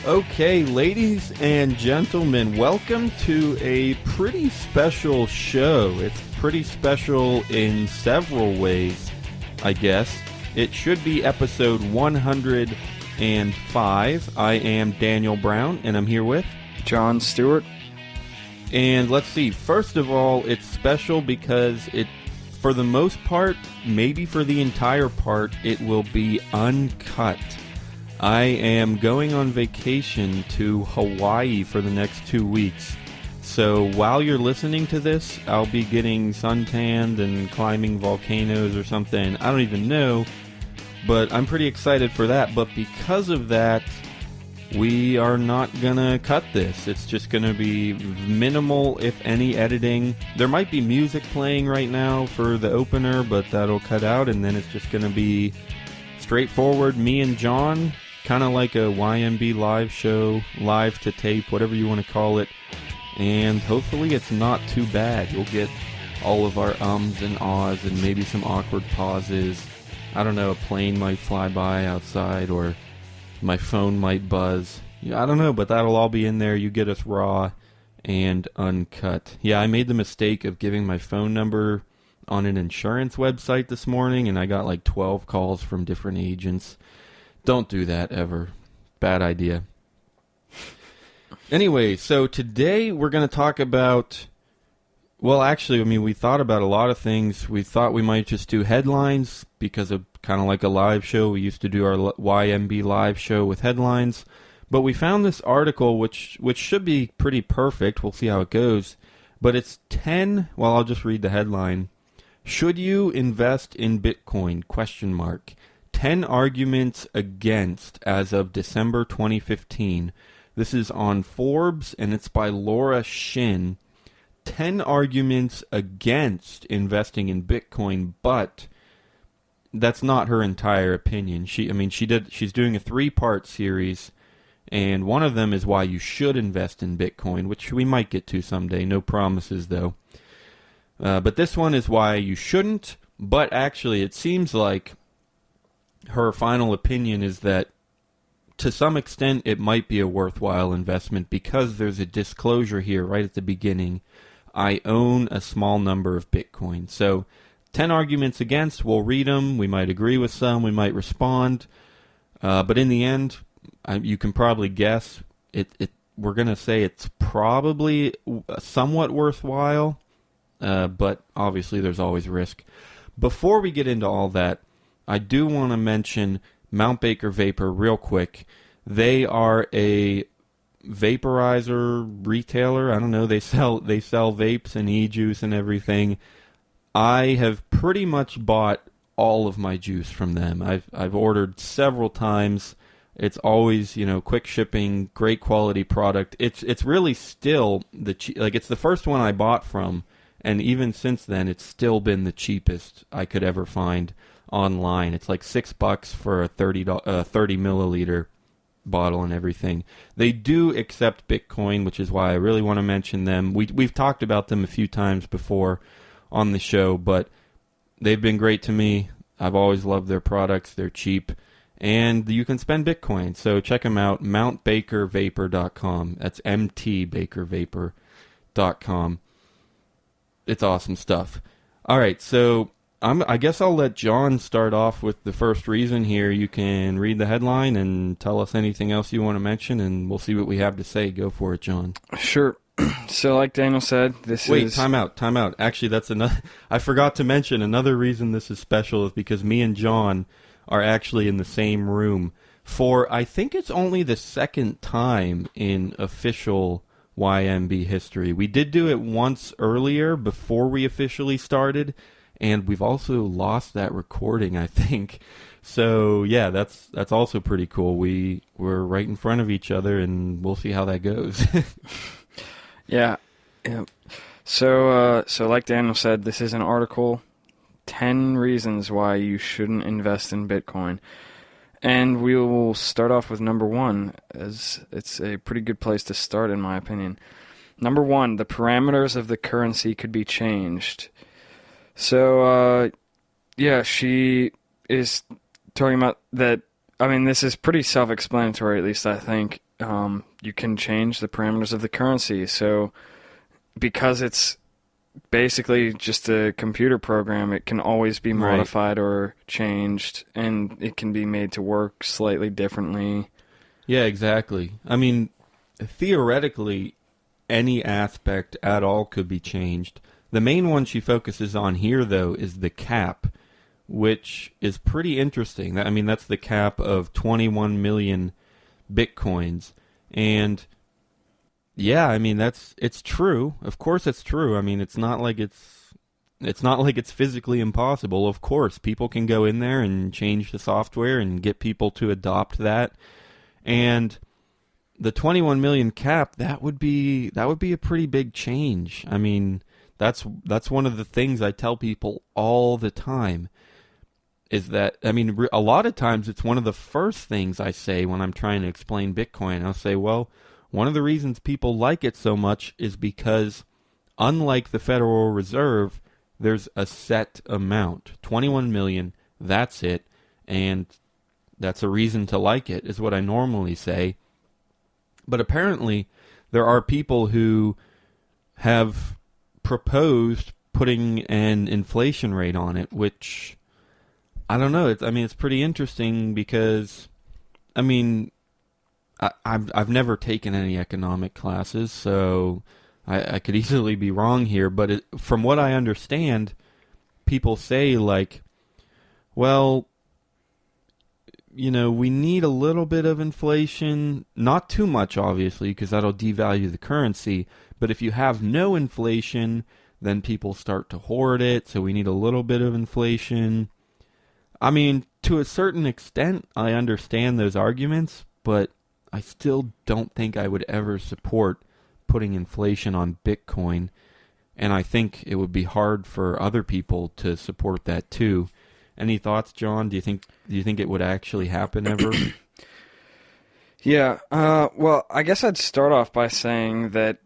Okay, ladies and gentlemen, welcome to a pretty special show. It's pretty special in several ways, I guess. It should be episode 105. I am Daniel Brown, and I'm here with John Stuart. And let's see, first of all, it's special because it, for the most part, maybe for the entire part, it will be uncut. I am going on vacation to Hawaii for the next 2 weeks. So while you're listening to this, I'll be getting suntanned and climbing volcanoes or something. I don't even know, but I'm pretty excited for that. But because of that, we are not gonna cut this. It's just gonna be minimal, if any, editing. There might be music playing right now for the opener, but that'll cut out, and then it's just gonna be straightforward, me and John, kind of like a YMB live show, live to tape, whatever you want to call it. And hopefully it's not too bad. You'll get all of our ums and ahs and maybe some awkward pauses. I don't know, a plane might fly by outside, or my phone might buzz. I don't know, but that'll all be in there. You get us raw and uncut. Yeah, I made the mistake of giving my phone number on an insurance website this morning, and I got like 12 calls from different agents. Don't do that ever. Bad idea. Anyway, so today we're going to talk about, well, actually, I mean, we thought about a lot of things. We thought we might just do headlines because of kind of like a live show. We used to do our YMB live show with headlines. But we found this article, which should be pretty perfect. We'll see how it goes. But it's 10, well, I'll just read the headline. Should you invest in Bitcoin? 10 arguments against as of December 2015. This is on Forbes, and it's by Laura Shin. 10 arguments against investing in Bitcoin, but that's not her entire opinion. She's doing a 3-part series, and one of them is why you should invest in Bitcoin, which we might get to someday. No promises, though. But this one is why you shouldn't, but actually it seems like her final opinion is that to some extent it might be a worthwhile investment because there's a disclosure here right at the beginning. I own a small number of Bitcoin. So 10 arguments against, we'll read them. We might agree with some. We might respond. But in the end, you can probably guess. We're going to say it's probably somewhat worthwhile. But obviously there's always risk. Before we get into all that, I do want to mention Mount Baker Vapor real quick. They are a vaporizer retailer. I don't know. They sell vapes and e-juice and everything. I have pretty much bought all of my juice from them. I've ordered several times. It's always, quick shipping, great quality product. It's really still it's the first one I bought from, and even since then it's still been the cheapest I could ever find online. It's like $6 for a 30 milliliter bottle and everything. They do accept Bitcoin, which is why I really want to mention them. We've talked about them a few times before on the show, but they've been great to me. I've always loved their products. They're cheap, and you can spend Bitcoin. So check them out, mountbakervapor.com. That's mtbakervapor.com. It's awesome stuff. All right, so I guess I'll let John start off with the first reason here. You can read the headline and tell us anything else you want to mention, and we'll see what we have to say. Go for it, John. Sure. So like Daniel said, Wait, time out. Actually, that's another. I forgot to mention another reason this is special is because me and John are actually in the same room for, I think it's only the second time in official YMB history. We did do it once earlier before we officially started, and we've also lost that recording, I think. So, yeah, that's also pretty cool. We're right in front of each other, and we'll see how that goes. Yeah. So like Daniel said, this is an article, 10 reasons why you shouldn't invest in Bitcoin. And we will start off with number 1, as it's a pretty good place to start, in my opinion. Number 1, the parameters of the currency could be changed. So, she is talking about that. I mean, this is pretty self-explanatory, at least I think. you can change the parameters of the currency. So because it's basically just a computer program, it can always be modified or changed, and it can be made to work slightly differently. Yeah, exactly. I mean, theoretically, any aspect at all could be changed. The main one she focuses on here, though, is the cap, which is pretty interesting. I mean, that's the cap of 21 million bitcoins. And yeah, I mean, it's true. Of course it's true. I mean, it's not like it's physically impossible. Of course, people can go in there and change the software and get people to adopt that. And the 21 million cap, that would be a pretty big change. I mean, that's one of the things I tell people all the time, is that, I mean, a lot of times it's one of the first things I say when I'm trying to explain Bitcoin. I'll say, well, one of the reasons people like it so much is because, unlike the Federal Reserve, there's a set amount, 21 million, that's it, and that's a reason to like it, is what I normally say. But apparently, there are people who have proposed putting an inflation rate on it, which, I don't know, it's pretty interesting because, I mean, I've never taken any economic classes, so I could easily be wrong here, but from what I understand, people say, like, well, you know, we need a little bit of inflation, not too much, obviously, because that'll devalue the currency, but if you have no inflation, then people start to hoard it, so we need a little bit of inflation. I mean, to a certain extent, I understand those arguments, but I still don't think I would ever support putting inflation on Bitcoin, and I think it would be hard for other people to support that too. Any thoughts, John? Do you think it would actually happen ever? Yeah. Well, I guess I'd start off by saying that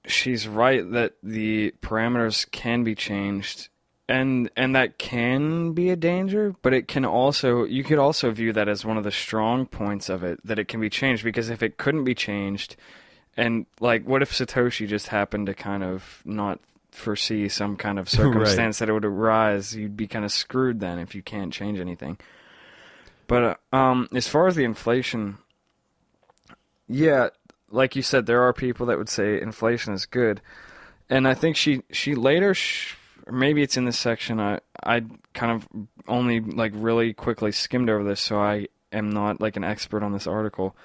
she's right that the parameters can be changed, and that can be a danger, but it can also, you could also view that as one of the strong points of it, that it can be changed, because if it couldn't be changed, and like, what if Satoshi just happened to kind of not foresee some kind of circumstance that it would arise, you'd be kind of screwed then if you can't change anything. But as far as the inflation, yeah, like you said, there are people that would say inflation is good, and I think she later, or maybe it's in this section, I kind of only like really quickly skimmed over this, so I am not like an expert on this article,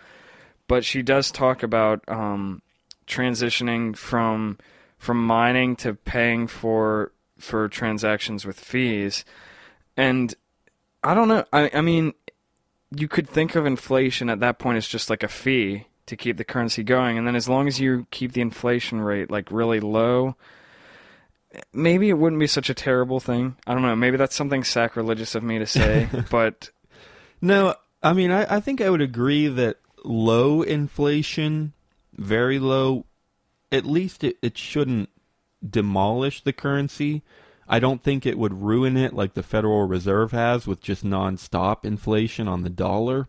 but she does talk about transitioning from mining to paying for transactions with fees. And I don't know, I mean, you could think of inflation at that point as just like a fee to keep the currency going, and then as long as you keep the inflation rate like really low, maybe it wouldn't be such a terrible thing. I don't know, maybe that's something sacrilegious of me to say, but no, I mean, I think I would agree that low inflation, very low, at least it shouldn't demolish the currency. I don't think it would ruin it like the Federal Reserve has with just non-stop inflation on the dollar.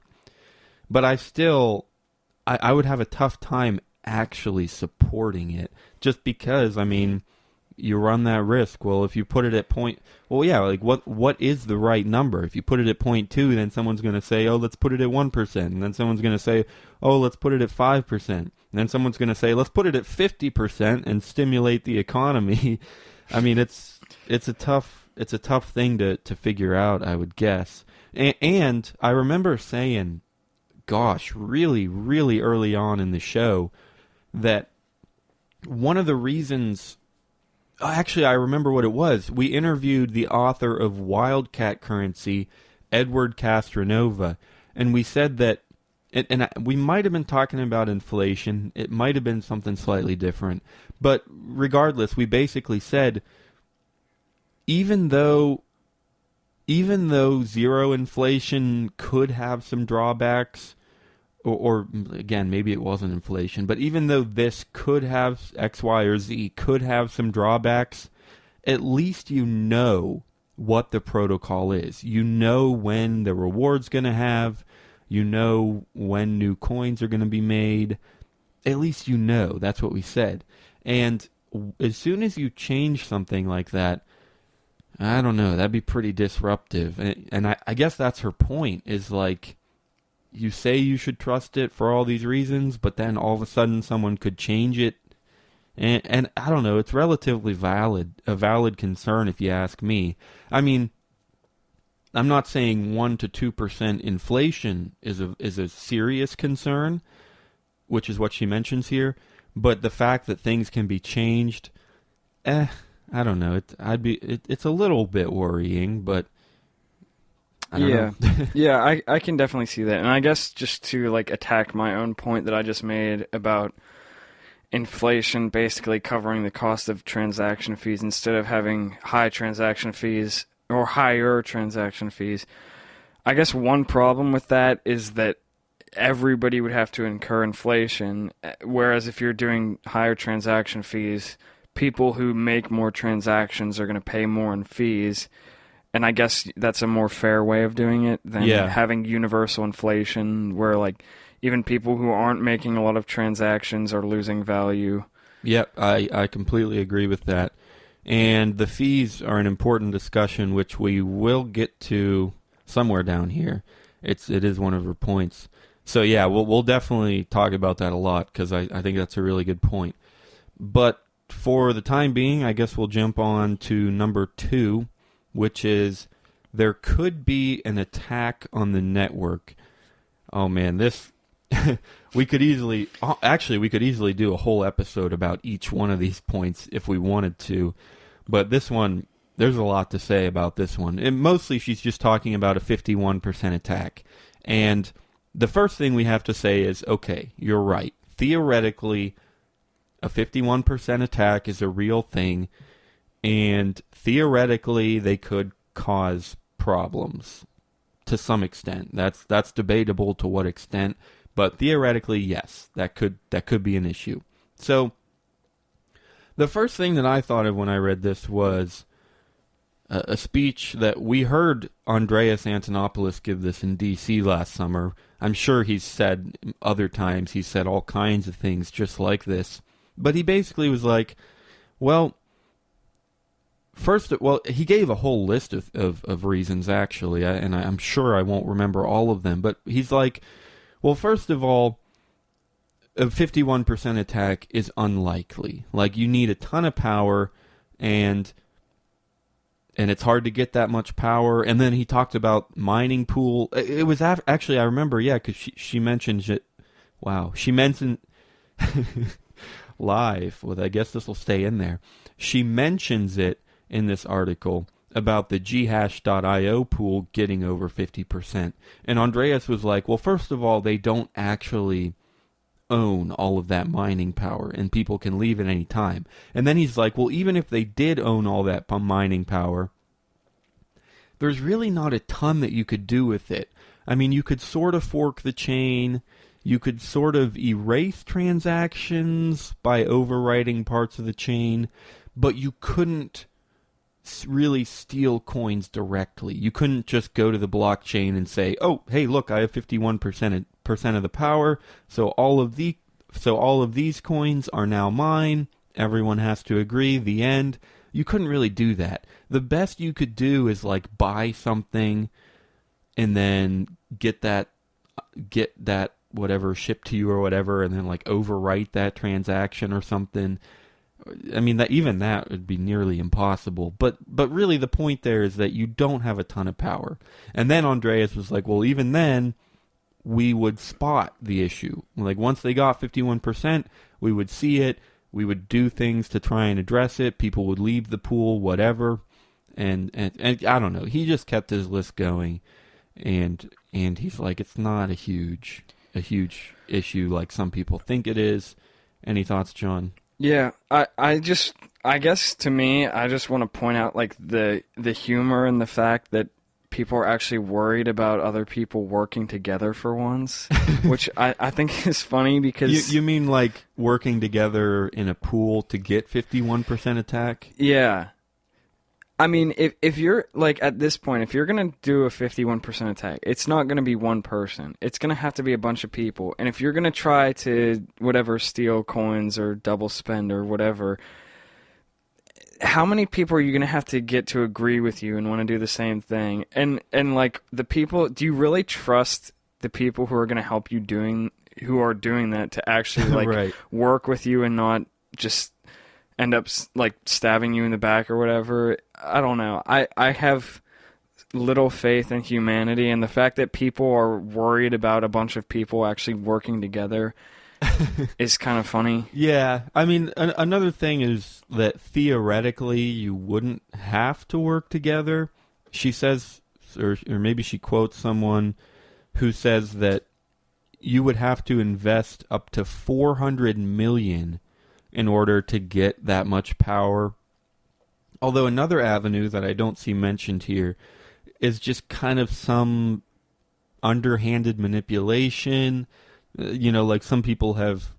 But I would have a tough time actually supporting it, just because, I mean, you run that risk. Well, if you put it at like what is the right number? If you put it at 0.2, then someone's going to say, oh, let's put it at 1%. And then someone's going to say, oh, let's put it at 5%. And then someone's going to say, let's put it at 50% and stimulate the economy. I mean, it's a tough thing to figure out, I would guess. And I remember saying, gosh, really, really early on in the show, that one of the reasons, actually, I remember what it was. We interviewed the author of Wildcat Currency, Edward Castronova, and we said that, we might have been talking about inflation. It might have been something slightly different. But regardless, we basically said, even though zero inflation could have some drawbacks, or again, maybe it wasn't inflation, but even though this could have X, Y, or Z, could have some drawbacks, at least you know what the protocol is. You know when the reward's going to have. You know when new coins are going to be made. At least you know. That's what we said. And as soon as you change something like that, I don't know, that'd be pretty disruptive. And I guess that's her point, is like, you say you should trust it for all these reasons, but then all of a sudden someone could change it. And I don't know, it's relatively a valid concern if you ask me. I mean, I'm not saying 1 to 2% inflation is a serious concern, which is what she mentions here, but the fact that things can be changed, I don't know. It's a little bit worrying, but I don't know. Yeah, I can definitely see that. And I guess just to like attack my own point that I just made about inflation basically covering the cost of transaction fees instead of having high transaction fees or higher transaction fees. I guess one problem with that is that everybody would have to incur inflation, whereas if you're doing higher transaction fees, people who make more transactions are going to pay more in fees. And I guess that's a more fair way of doing it than having universal inflation where like even people who aren't making a lot of transactions are losing value. Yep, I completely agree with that. And the fees are an important discussion, which we will get to somewhere down here. It is one of her points. So yeah, we'll definitely talk about that a lot because I think that's a really good point. But for the time being, I guess we'll jump on to number 2, which is there could be an attack on the network. Oh man, this we could easily do a whole episode about each one of these points if we wanted to. But this one, there's a lot to say about this one. And mostly she's just talking about a 51% attack. And the first thing we have to say is, okay, you're right. Theoretically, a 51% attack is a real thing. And theoretically, they could cause problems to some extent. That's debatable to what extent. But theoretically, yes, that could be an issue. So the first thing that I thought of when I read this was a speech that we heard Andreas Antonopoulos give this in D.C. last summer. I'm sure he's said other times, he's said all kinds of things just like this. But he basically was like, well, he gave a whole list of reasons, actually, and I'm sure I won't remember all of them. But he's like, well, first of all, a 51% attack is unlikely. Like, you need a ton of power, and it's hard to get that much power. And then he talked about mining pool. It was actually, I remember, yeah, because she mentioned it. Wow. She mentioned live. Well, I guess this will stay in there. She mentions it in this article about the ghash.io pool getting over 50%. And Andreas was like, well, first of all, they don't actually own all of that mining power, and people can leave at any time. And then he's like, well, even if they did own all that mining power, there's really not a ton that you could do with it. I mean, you could sort of fork the chain, you could sort of erase transactions by overwriting parts of the chain, but you couldn't really steal coins directly. You couldn't just go to the blockchain and say, oh, hey, look, I have 51% of the power, so all of these coins are now mine. Everyone has to agree. The end. You couldn't really do that. The best you could do is like buy something and then get that whatever shipped to you or whatever, and then like overwrite that transaction or something. I mean, that would be nearly impossible. But really the point there is that you don't have a ton of power. And then Andreas was like, well, even then, we would spot the issue. Like, once they got 51%, we would see it, we would do things to try and address it, people would leave the pool, whatever. And I don't know, he just kept his list going, and he's like, it's not a huge issue like some people think it is. Any thoughts, John? Yeah, I guess to me, I just want to point out like the humor in the fact that people are actually worried about other people working together for once, which I think is funny because... You mean like working together in a pool to get 51% attack? Yeah. I mean, if you're, like, at this point, if you're going to do a 51% attack, it's not going to be one person. It's going to have to be a bunch of people. And if you're going to try to, whatever, steal coins or double spend or whatever, how many people are you going to have to get to agree with you and want to do the same thing? And like, the people, do you really trust the people who are going to help you who are doing that to actually, like, Right. work with you and not just end up, like, stabbing you in the back or whatever? I don't know. I have little faith in humanity, and the fact that people are worried about a bunch of people actually working together is kind of funny. Yeah, I mean, another thing is that theoretically you wouldn't have to work together. She says, or maybe she quotes someone who says that you would have to invest up to 400 million in order to get that much power. Although another avenue that I don't see mentioned here is just kind of some underhanded manipulation. Like some people have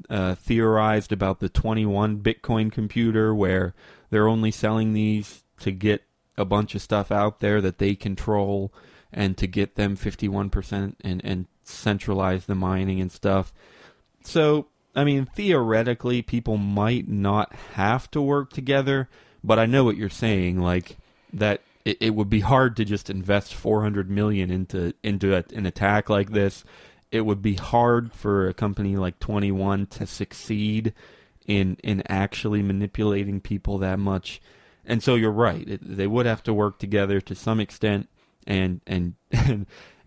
theorized about the 21 Bitcoin computer, where they're only selling these to get a bunch of stuff out there that they control and to get them 51% and centralize the mining and stuff. So, I mean, theoretically, people might not have to work together, but I know what you're saying, like, that it would be hard to just invest 400 million into an attack like this. It would be hard for a company like 21 to succeed in actually manipulating people that much. And so you're right. They would have to work together to some extent, and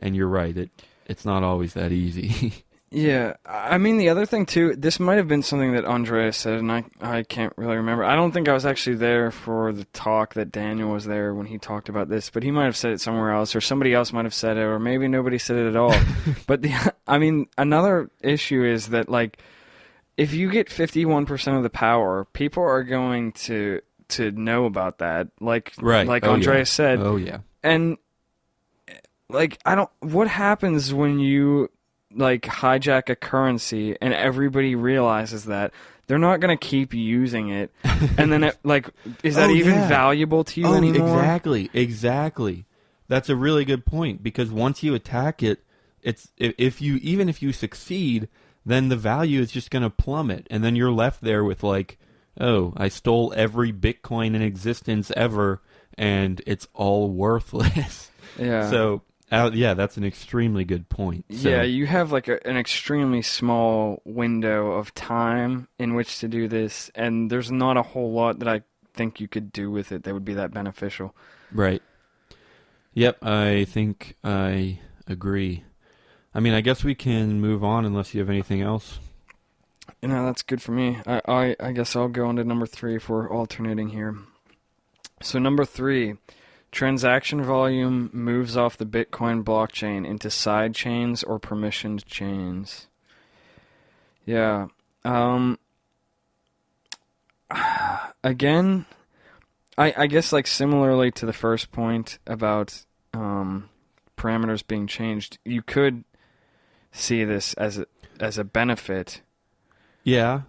you're right. It's not always that easy. Yeah, I mean, the other thing, too, this might have been something that Andreas said, and I can't really remember. I don't think I was actually there for the talk that Daniel was there when he talked about this, but he might have said it somewhere else, or somebody else might have said it, or maybe nobody said it at all. But, I mean, another issue is that, like, if you get 51% of the power, people are going to know about that, like Andreas said. Oh, yeah. And, like, what happens when you, like, hijack a currency and everybody realizes that? They're not going to keep using it. And then, is that even valuable to you anymore? Exactly. That's a really good point, because once you attack it, if you succeed, then the value is just going to plummet, and then you're left there with, like, oh, I stole every Bitcoin in existence ever, and it's all worthless. Yeah. So, that's an extremely good point. So, yeah, you have, like, an extremely small window of time in which to do this, and there's not a whole lot that I think you could do with it that would be that beneficial. Right. Yep, I think I agree. I mean, I guess we can move on unless you have anything else. No, that's good for me. I guess I'll go on to number 3 if we're alternating here. So number 3, transaction volume moves off the Bitcoin blockchain into side chains or permissioned chains. Yeah. Again, I guess, like, similarly to the first point about parameters being changed, you could see this as a benefit. Yeah.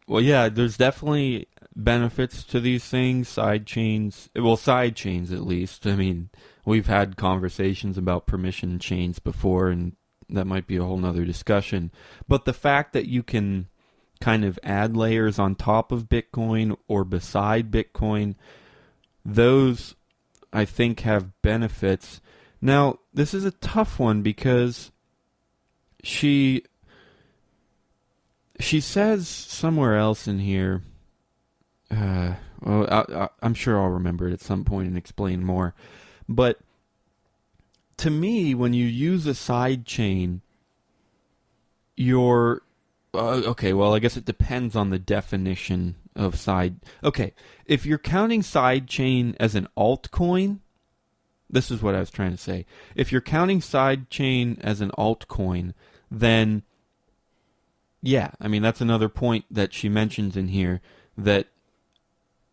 Well, yeah, there's definitely benefits to these things, side chains at least. I mean, we've had conversations about permission chains before, and that might be a whole nother discussion. But the fact that you can kind of add layers on top of Bitcoin or beside Bitcoin, those, I think, have benefits. Now, this is a tough one because she says somewhere else in here, I'm sure I'll remember it at some point and explain more. But to me, when you use a side chain, you're... okay, well, I guess it depends on the definition of side... Okay, if you're counting side chain as an altcoin, this is what I was trying to say. If you're counting side chain as an altcoin, then... yeah, I mean, that's another point that she mentions in here, that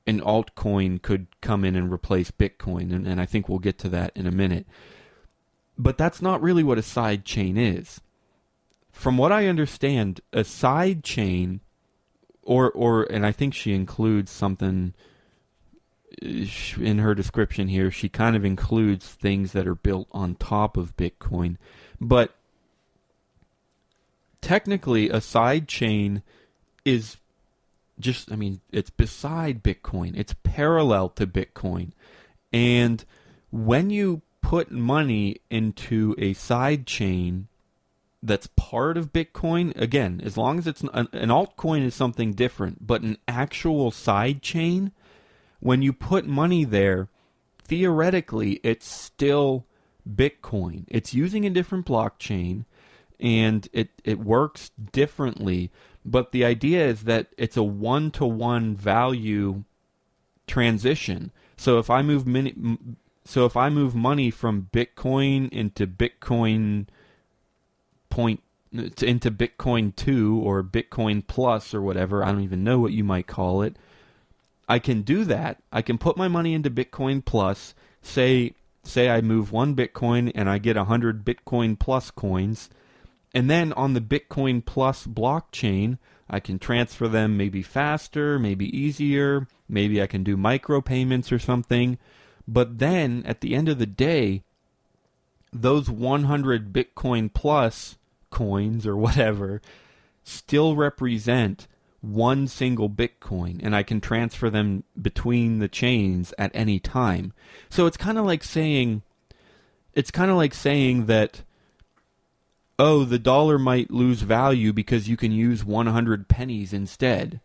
an altcoin could come in and replace Bitcoin, and I think we'll get to that in a minute. But that's not really what a side chain is. From what I understand, a side chain, and I think she includes something in her description here, she kind of includes things that are built on top of Bitcoin. But technically, a side chain is just, I mean, it's beside Bitcoin. It's parallel to Bitcoin. And when you put money into a side chain that's part of Bitcoin, again, as long as it's an altcoin is something different, but an actual side chain, when you put money there, theoretically, it's still Bitcoin. It's using a different blockchain, and it works differently. But the idea is that it's a one-to-one value transition. So if I move money from Bitcoin into Bitcoin into Bitcoin 2 or Bitcoin Plus or whatever, I don't even know what you might call it, I can do that. I can put my money into Bitcoin Plus. Say I move 1 Bitcoin and I get 100 Bitcoin Plus coins. And then on the Bitcoin Plus blockchain, I can transfer them maybe faster, maybe easier. Maybe I can do micropayments or something. But then at the end of the day, those 100 Bitcoin Plus coins or whatever still represent one single Bitcoin, and I can transfer them between the chains at any time. So it's kind of like saying that, oh, the dollar might lose value because you can use 100 pennies instead.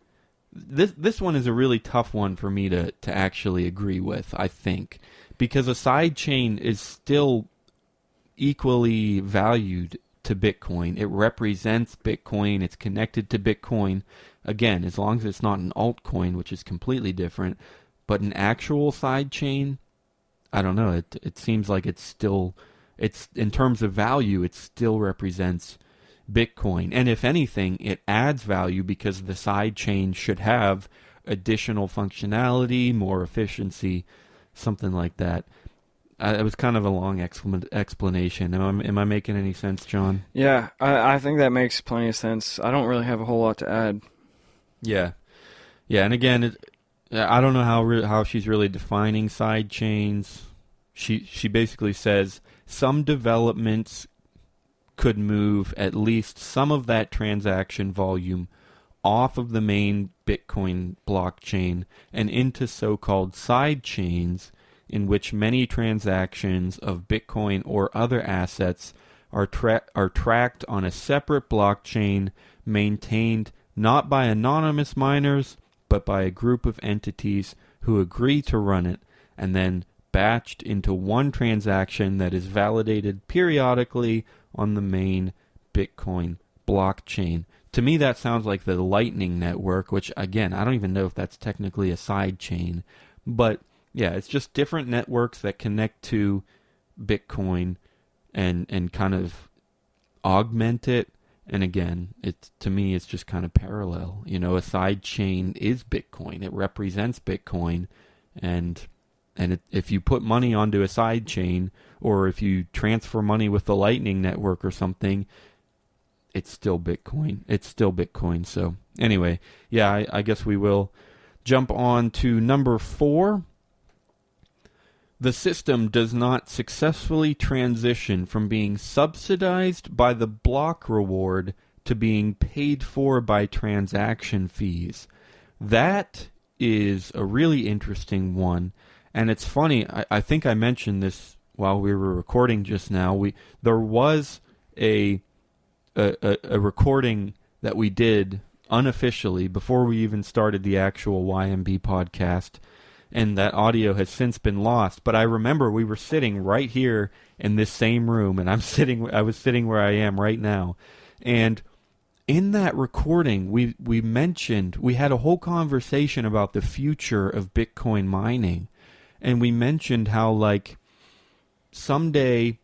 This one is a really tough one for me to actually agree with, I think, because a side chain is still equally valued to Bitcoin. It represents Bitcoin. It's connected to Bitcoin. Again, as long as it's not an altcoin, which is completely different, but an actual side chain, I don't know. It seems like it's in terms of value, it still represents Bitcoin. And if anything, it adds value because the side chain should have additional functionality, more efficiency, something like that. It was kind of a long explanation. Am I making any sense, John? Yeah, I think that makes plenty of sense. I don't really have a whole lot to add. Yeah. And again, I don't know how she's really defining side chains. She basically says some developments could move at least some of that transaction volume off of the main Bitcoin blockchain and into so-called side chains, in which many transactions of Bitcoin or other assets are tracked on a separate blockchain maintained not by anonymous miners, but by a group of entities who agree to run it, and then batched into one transaction that is validated periodically on the main Bitcoin blockchain. To me, that sounds like the Lightning Network, which, again, I don't even know if that's technically a side chain, but yeah, it's just different networks that connect to Bitcoin and kind of augment it. And again, to me, it's just kind of parallel. You know, a side chain is Bitcoin. It represents Bitcoin. And if you put money onto a side chain, or if you transfer money with the Lightning Network or something, it's still Bitcoin. It's still Bitcoin. So anyway, yeah, I guess we will jump on to number 4. The system does not successfully transition from being subsidized by the block reward to being paid for by transaction fees. That is a really interesting one. And it's funny, I think I mentioned this while we were recording just now. There was a recording that we did unofficially before we even started the actual YMB podcast, and that audio has since been lost. But I remember we were sitting right here in this same room, and I was sitting where I am right now. And in that recording, we mentioned, we had a whole conversation about the future of Bitcoin mining. And we mentioned how, like, someday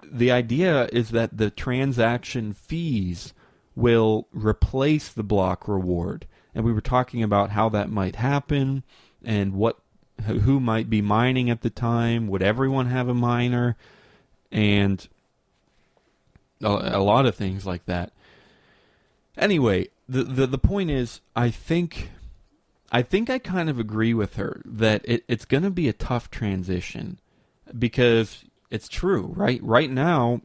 the idea is that the transaction fees will replace the block reward. And we were talking about how that might happen and who might be mining at the time. Would everyone have a miner? And a lot of things like that. Anyway, the point is, I think I think I kind of agree with her that it's going to be a tough transition because it's true, right? Right now,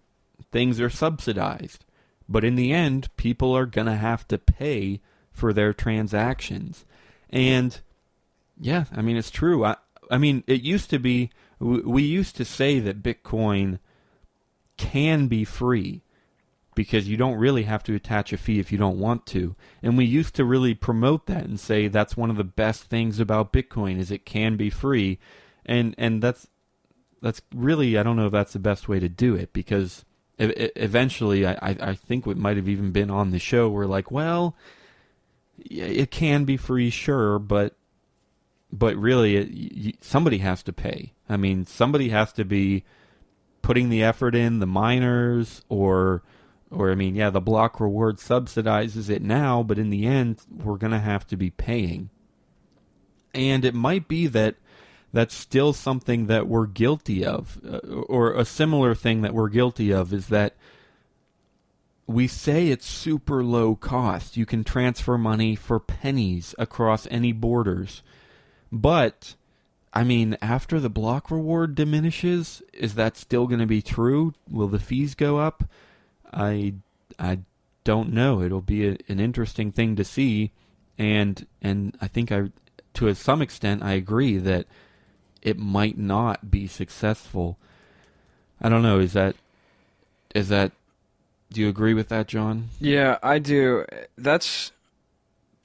things are subsidized. But in the end, people are going to have to pay for their transactions. And, yeah, I mean, it's true. I mean, it used to be, we used to say that Bitcoin can be free because you don't really have to attach a fee if you don't want to. And we used to really promote that and say that's one of the best things about Bitcoin is it can be free. And that's really, I don't know if that's the best way to do it, because eventually I think what might have even been on the show, we're like, well, it can be free, sure, but really somebody has to pay. I mean, somebody has to be putting the effort in, the miners, or I mean, yeah, the block reward subsidizes it now, but in the end, we're going to have to be paying. And it might be that that's still something that we're guilty of, or a similar thing that we're guilty of is that we say it's super low cost. You can transfer money for pennies across any borders. But, I mean, after the block reward diminishes, is that still going to be true? Will the fees go up? I don't know. It'll be an interesting thing to see, and I think to some extent I agree that it might not be successful. I don't know. Is that? Do you agree with that, John? Yeah, I do. That's,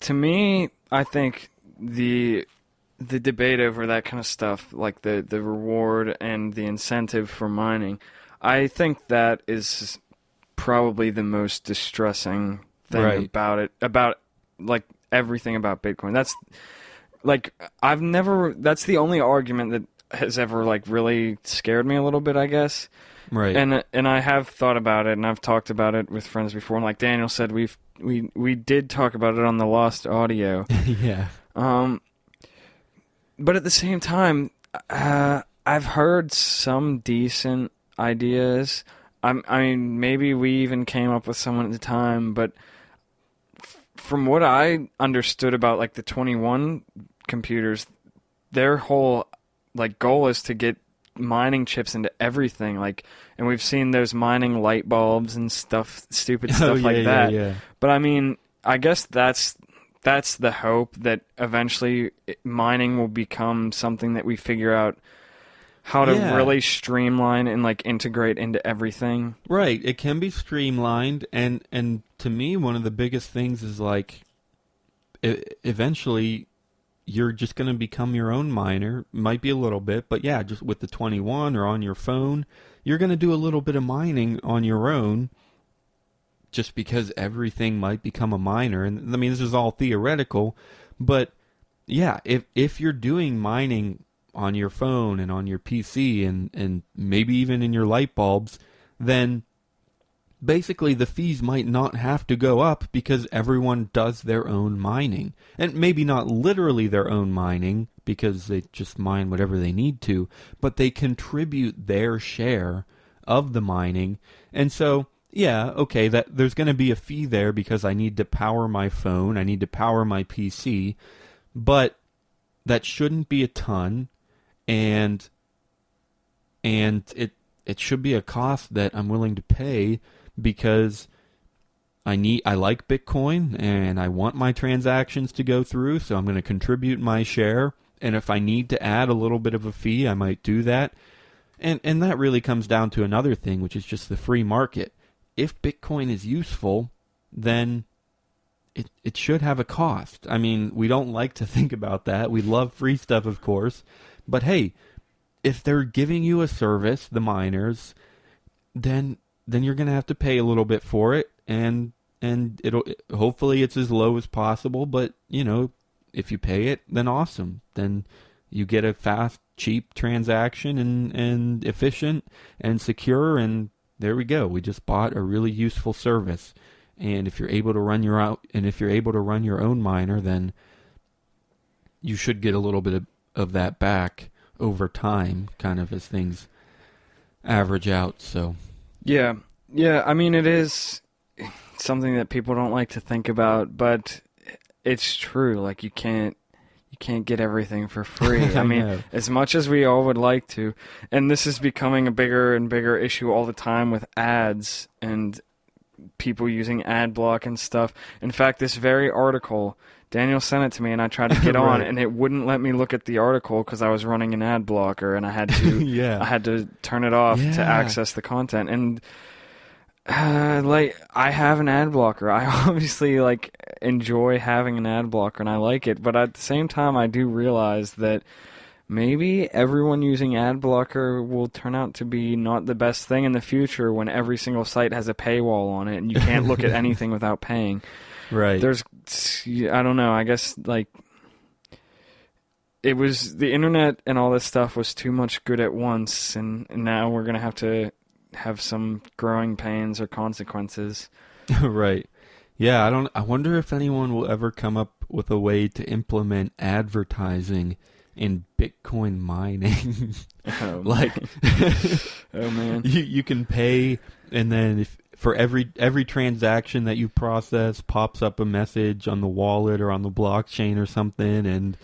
to me, I think the debate over that kind of stuff, like the reward and the incentive for mining, I think that is probably the most distressing thing about it, about like everything about Bitcoin. That's like, that's the only argument that has ever like really scared me a little bit, I guess. Right. And I have thought about it, and I've talked about it with friends before. And like Daniel said, we did talk about it on the Lost Audio. Yeah. But at the same time, I've heard some decent ideas. I mean, maybe we even came up with someone at the time, but from what I understood about like the 21 computers, their whole like goal is to get mining chips into everything, like, and we've seen those mining light bulbs and stuff, stupid stuff like that. Yeah. But I mean, I guess that's the hope, that eventually mining will become something that we figure out how to really streamline and like integrate into everything. Right. It can be streamlined, and to me, one of the biggest things is like, eventually, you're just going to become your own miner. Might be a little bit, but yeah, just with the 21 or on your phone, you're going to do a little bit of mining on your own, just because everything might become a miner. And I mean, this is all theoretical, but yeah, if you're doing mining on your phone and on your PC and maybe even in your light bulbs, then basically the fees might not have to go up because everyone does their own mining. And maybe not literally their own mining because they just mine whatever they need to, but they contribute their share of the mining. And so, yeah, okay, that there's going to be a fee there because I need to power my phone, I need to power my PC, but that shouldn't be a ton. And it should be a cost that I'm willing to pay because I like Bitcoin and I want my transactions to go through, so I'm going to contribute my share. And if I need to add a little bit of a fee, I might do that. And that really comes down to another thing, which is just the free market. If Bitcoin is useful, then it should have a cost. I mean, we don't like to think about that. We love free stuff, of course. But hey, if they're giving you a service, the miners, then you're going to have to pay a little bit for it, and hopefully it's as low as possible. But you know, if you pay it, then awesome. Then you get a fast, cheap transaction and efficient and secure, and there we go. We just bought a really useful service. And if you're able to run your own miner, then you should get a little bit of that back over time, kind of as things average out. So yeah, I mean, it is something that people don't like to think about, but it's true. Like, you can't you can't get everything for free. I I mean, know. as much as we all would like to, and this is becoming a bigger and bigger issue all the time with ads and people using ad block and stuff. In fact, this very article, Daniel sent it to me, and I tried to get on, Right. and it wouldn't let me look at the article because I was running an ad blocker, and I had to Yeah. I had to turn it off to Yeah. access the content. And like, I have an ad blocker. I obviously like enjoy having an ad blocker, and I like it. But at the same time, I do realize that maybe everyone using ad blocker will turn out to be not the best thing in the future when every single site has a paywall on it and you can't look at anything without paying. Right. I don't know, I guess like it was the internet and all this stuff was too much good at once, and now we're going to have some growing pains or consequences. Right. Yeah, I wonder if anyone will ever come up with a way to implement advertising in Bitcoin mining. Oh, Like oh man. you can pay, and then if for every transaction that you process pops up a message on the wallet or on the blockchain or something,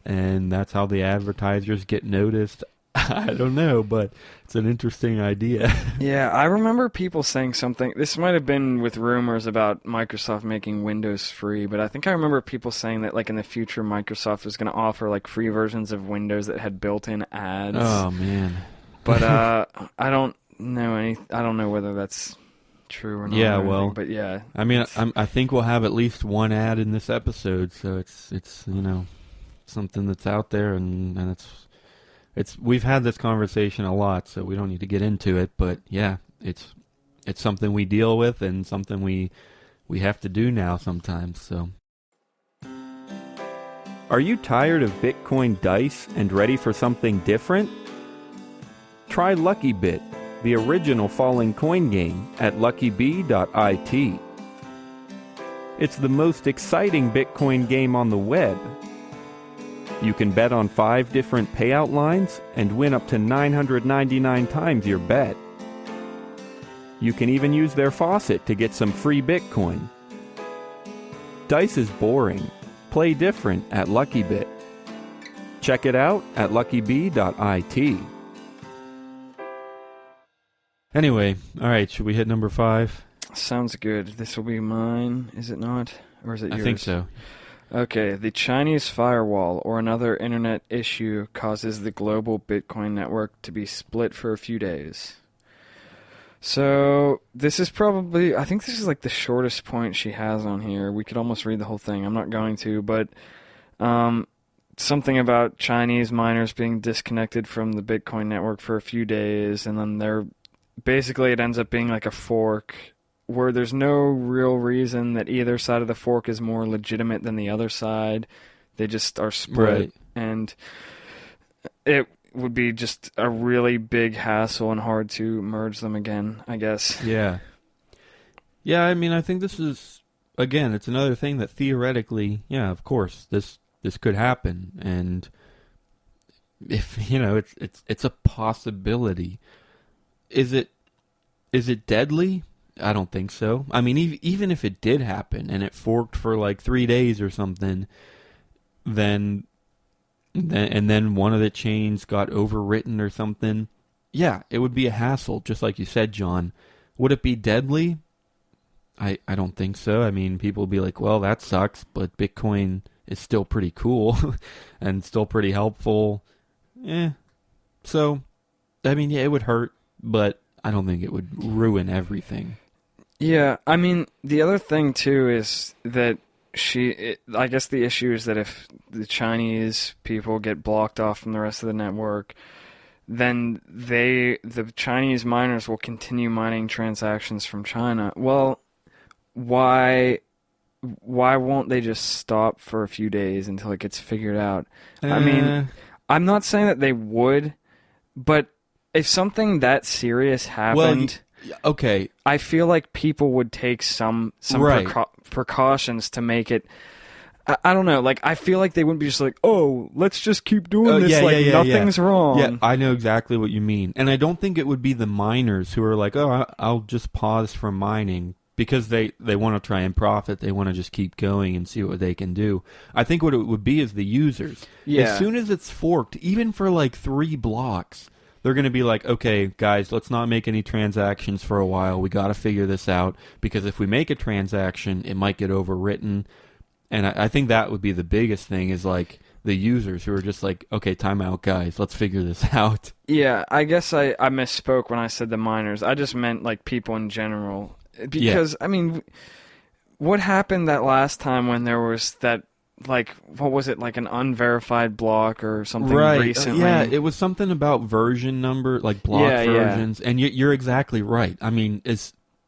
and that's how the advertisers get noticed. I don't know, but it's an interesting idea. Yeah, I remember people saying something. This might have been with rumors about Microsoft making Windows free, but I think I remember people saying that like in the future Microsoft was going to offer like free versions of Windows that had built-in ads. Oh man. But I don't know whether that's true or not. Yeah, or anything, well, but yeah. I mean, I think we'll have at least one ad in this episode, so it's something that's out there, and it's we've had this conversation a lot, so we don't need to get into it. But yeah, it's something we deal with and something we have to do now sometimes. So, are you tired of Bitcoin dice and ready for something different? Try Lucky Bit, the original falling coin game at luckyb.it. It's the most exciting Bitcoin game on the web. You can bet on 5 different payout lines and win up to 999 times your bet. You can even use their faucet to get some free Bitcoin. Dice is boring. Play different at Lucky Bit. Check it out at luckyb.it. Anyway, all right, should we hit number 5? Sounds good. This will be mine, is it not? Or is it yours? I think so. Okay, the Chinese firewall or another internet issue causes the global Bitcoin network to be split for a few days. So, this is probably, I think this is like the shortest point she has on here. We could almost read the whole thing. I'm not going to, but something about Chinese miners being disconnected from the Bitcoin network for a few days, and then basically it ends up being like a fork where there's no real reason that either side of the fork is more legitimate than the other side. They just are split. Right. And it would be just a really big hassle and hard to merge them again, I guess. Yeah. Yeah, I mean, I think this is, again, it's another thing that theoretically, yeah, of course, this could happen. And if, it's a possibility. Is it deadly? I don't think so. I mean, even if it did happen and it forked for like 3 days or something, then one of the chains got overwritten or something, yeah, it would be a hassle, just like you said, John. Would it be deadly? I don't think so. I mean, people would be like, well, that sucks, but Bitcoin is still pretty cool and still pretty helpful. So, I mean, yeah, it would hurt, but I don't think it would ruin everything. Yeah, I mean, the other thing, too, is that I guess the issue is that if the Chinese people get blocked off from the rest of the network, then the Chinese miners will continue mining transactions from China. Well, why won't they just stop for a few days until it gets figured out? I mean, I'm not saying that they would, but if something that serious happened, okay, I feel like people would take some right. precautions to make it. I don't know. Like, I feel like they wouldn't be just like, oh, let's just keep doing this. Nothing's wrong. Yeah, I know exactly what you mean. And I don't think it would be the miners who are like, oh, I'll just pause from mining because they want to try and profit. They want to just keep going and see what they can do. I think what it would be is the users. Yeah. As soon as it's forked, even for like 3 blocks, they're going to be like, okay, guys, let's not make any transactions for a while. We got to figure this out, because if we make a transaction, it might get overwritten. And I think that would be the biggest thing, is like the users who are just like, okay, time out, guys, let's figure this out. Yeah, I guess I misspoke when I said the miners. I just meant like people in general. Because, I mean, what happened that last time when there was that, like, what was it, like an unverified block or something recently? Yeah, it was something about version number, like block versions. And you're exactly right. I mean,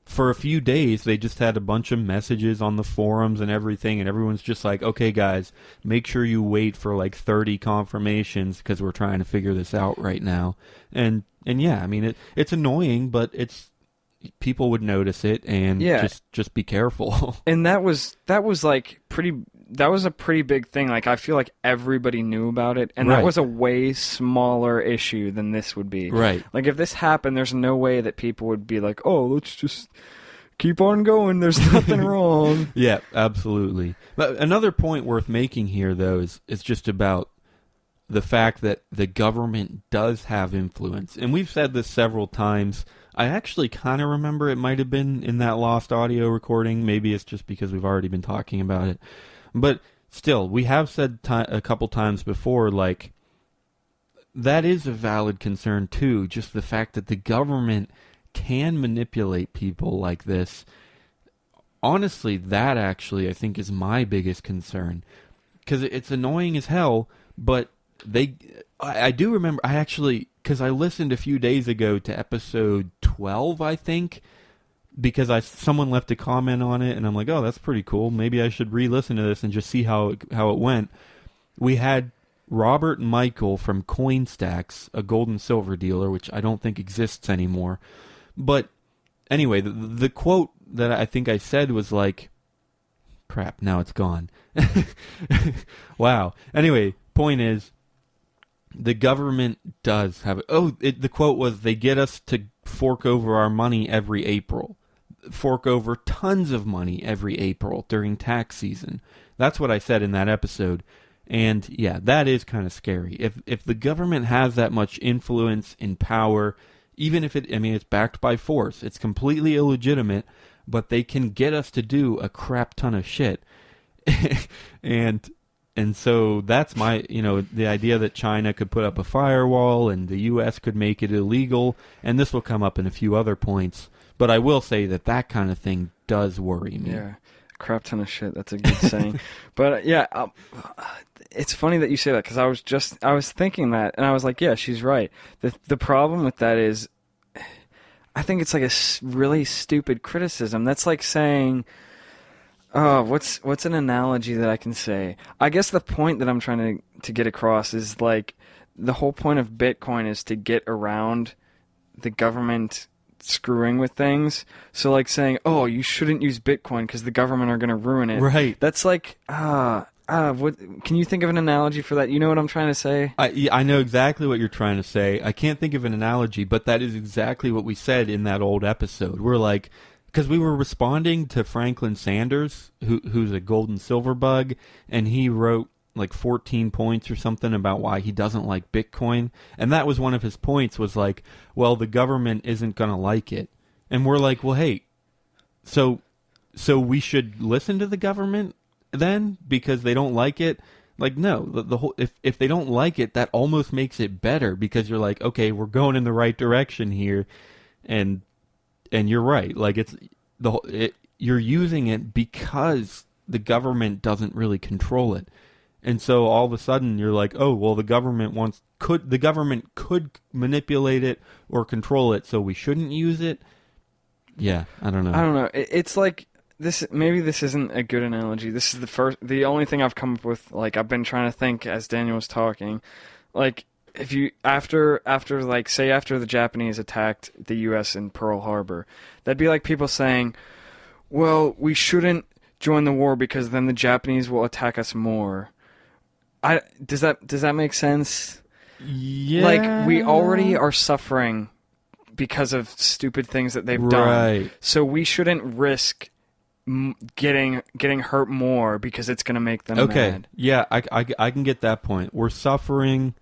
for a few days, they just had a bunch of messages on the forums and everything, and everyone's just like, okay, guys, make sure you wait for like 30 confirmations because we're trying to figure this out right now. And yeah, I mean, it's annoying, but people would notice it, and just be careful. And that was like that was a pretty big thing. Like, I feel like everybody knew about it, and that was a way smaller issue than this would be. Right. Like, if this happened, there's no way that people would be like, oh, let's just keep on going. There's nothing wrong. Yeah, absolutely. But another point worth making here, though, is just about the fact that the government does have influence. And we've said this several times. I actually kind of remember it might have been in that lost audio recording. Maybe it's just because we've already been talking about it. But still, we have said a couple times before, like, that is a valid concern too. Just the fact that the government can manipulate people like this. Honestly, that actually I think is my biggest concern. Because it's annoying as hell, but I do remember, because I listened a few days ago to episode 12, I think, because someone left a comment on it, and I'm like, oh, that's pretty cool. Maybe I should re-listen to this and just see how it went. We had Robert and Michael from CoinStacks, a gold and silver dealer, which I don't think exists anymore. But anyway, the quote that I think I said was like, crap, now it's gone. Wow. Anyway, point is, the government does have it. Oh, the quote was, they get us to fork over our money every April. Fork over tons of money every April during tax season. That's what I said in that episode. And yeah, that is kind of scary. If the government has that much influence and power, even if it's backed by force, it's completely illegitimate, but they can get us to do a crap ton of shit. And so that's the idea that China could put up a firewall and the U.S. could make it illegal, and this will come up in a few other points. But I will say that kind of thing does worry me. Yeah, crap ton of shit. That's a good saying. But yeah, it's funny that you say that, because I was thinking that, and I was like, yeah, she's right. The problem with that is, I think it's like a really stupid criticism. That's like saying, oh, what's an analogy that I can say? I guess the point that I'm trying to get across is, like, the whole point of Bitcoin is to get around the government screwing with things. So, like, saying, oh, you shouldn't use Bitcoin because the government are going to ruin it. Right. That's like, what? Can you think of an analogy for that? You know what I'm trying to say? I know exactly what you're trying to say. I can't think of an analogy, but that is exactly what we said in that old episode. We're like, because we were responding to Franklin Sanders, who's a gold and silver bug, and he wrote like 14 points or something about why he doesn't like Bitcoin. And that was one of his points, was like, well, the government isn't going to like it. And we're like, well, hey, so we should listen to the government then because they don't like it? Like, no, the whole, if they don't like it, that almost makes it better, because you're like, okay, we're going in the right direction here. And you're right. Like, you're using it because the government doesn't really control it. And so all of a sudden you're like, oh, well, the government could manipulate it or control it, so we shouldn't use it. Yeah, I don't know. It's like this. Maybe this isn't a good analogy. This is the only thing I've come up with. Like, I've been trying to think as Daniel was talking. Like, if you after the Japanese attacked the U.S. in Pearl Harbor, that'd be like people saying, well, we shouldn't join the war because then the Japanese will attack us more. Does that make sense? Yeah. Like, we already are suffering because of stupid things that they've Right. done. So we shouldn't risk getting hurt more because it's going to make them mad. Yeah, I can get that point. We're suffering.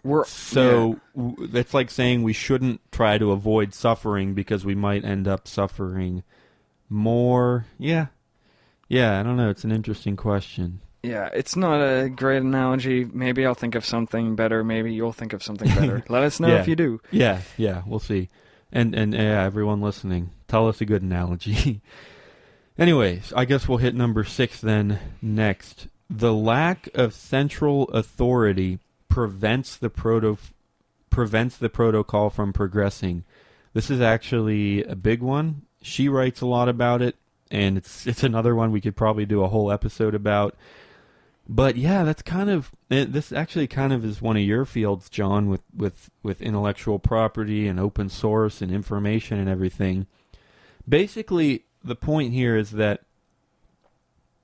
It's like saying we shouldn't try to avoid suffering because we might end up suffering more. Yeah, I don't know. It's an interesting question. Yeah, it's not a great analogy. Maybe I'll think of something better. Maybe you'll think of something better. Let us know if you do. Yeah, we'll see. And everyone listening, tell us a good analogy. Anyways, I guess we'll hit number 6 then next. The lack of central authority prevents the protocol from progressing. This is actually a big one. She writes a lot about it, and it's another one we could probably do a whole episode about. But yeah, that's this actually kind of is one of your fields, John, with intellectual property and open source and information and everything. Basically, the point here is that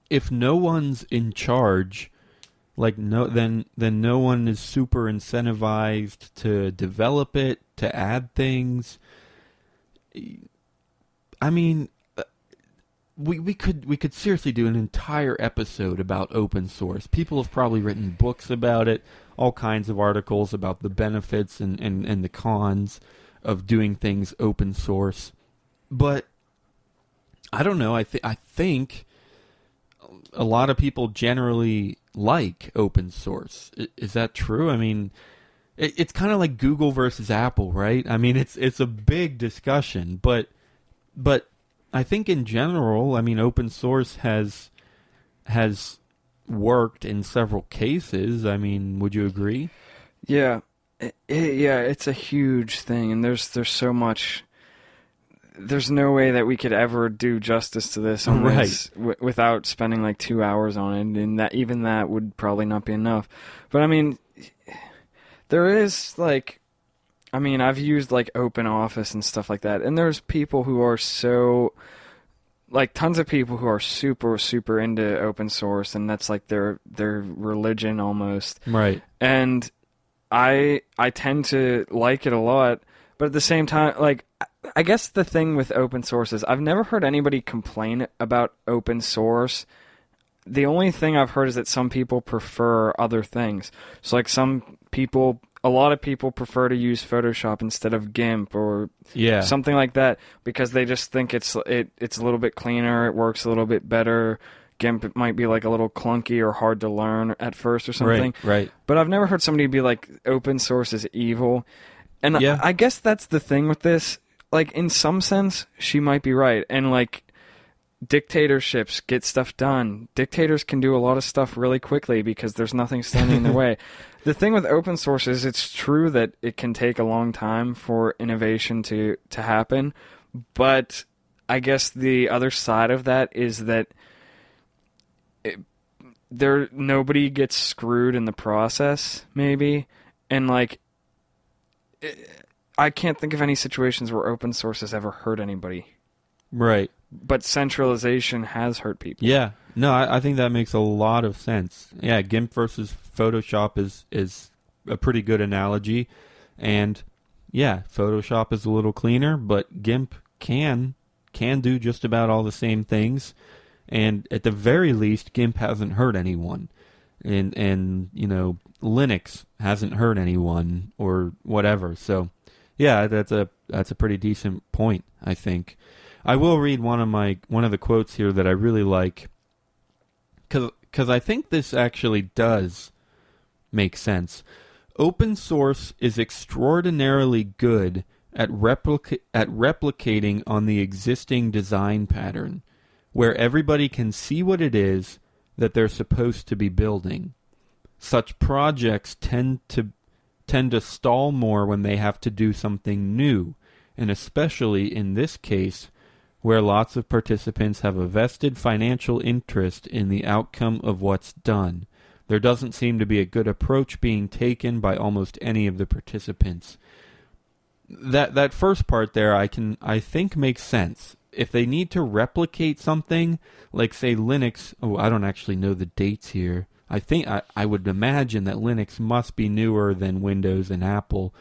if no one's in charge, then no one is super incentivized to develop it, to add things. I mean, we could seriously do an entire episode about open source. People have probably written books about it, all kinds of articles about the benefits and the cons of doing things open source. But I don't know. I think a lot of people generally like open source. Is that true? I mean, it's kind of like Google versus Apple, right? I mean, it's a big discussion, but I think in general, I mean, open source has worked in several cases. I mean, would you agree? Yeah, it's a huge thing, and there's so much. There's no way that we could ever do justice to this without spending like 2 hours on it, and that would probably not be enough. But I mean, there is I've used like Open Office and stuff like that, and there's people who are tons of people who are super, super into open source, and that's like their religion almost. Right. And I tend to like it a lot, but at the same time, I guess the thing with open source is I've never heard anybody complain about open source. The only thing I've heard is that some people prefer other things. So a lot of people prefer to use Photoshop instead of GIMP or something like that because they just think it's a little bit cleaner, it works a little bit better. GIMP might be like a little clunky or hard to learn at first or something. Right. But I've never heard somebody be like, open source is evil. And I guess that's the thing with this. Like, in some sense, she might be right. And, like, dictatorships get stuff done. Dictators can do a lot of stuff really quickly because there's nothing standing in their way. The thing with open source is it's true that it can take a long time for innovation to happen. But I guess the other side of that is that nobody gets screwed in the process, maybe. And, like, I can't think of any situations where open source has ever hurt anybody. Right. But centralization has hurt people. Yeah. No, I think that makes a lot of sense. Yeah, GIMP versus Photoshop is a pretty good analogy. And, yeah, Photoshop is a little cleaner, but GIMP can do just about all the same things. And at the very least, GIMP hasn't hurt anyone. And you know, Linux hasn't hurt anyone or whatever. So, yeah, that's a pretty decent point, I think. I will read one of the quotes here that I really like, because I think this actually does make sense. Open source is extraordinarily good at replicating on the existing design pattern, where everybody can see what it is that they're supposed to be building. Such projects tend to stall more when they have to do something new, and especially in this case, where lots of participants have a vested financial interest in the outcome of what's done. There doesn't seem to be a good approach being taken by almost any of the participants. That first part there, I think makes sense. If they need to replicate something, like say Linux, I don't actually know the dates here. I think I would imagine that Linux must be newer than Windows and Apple.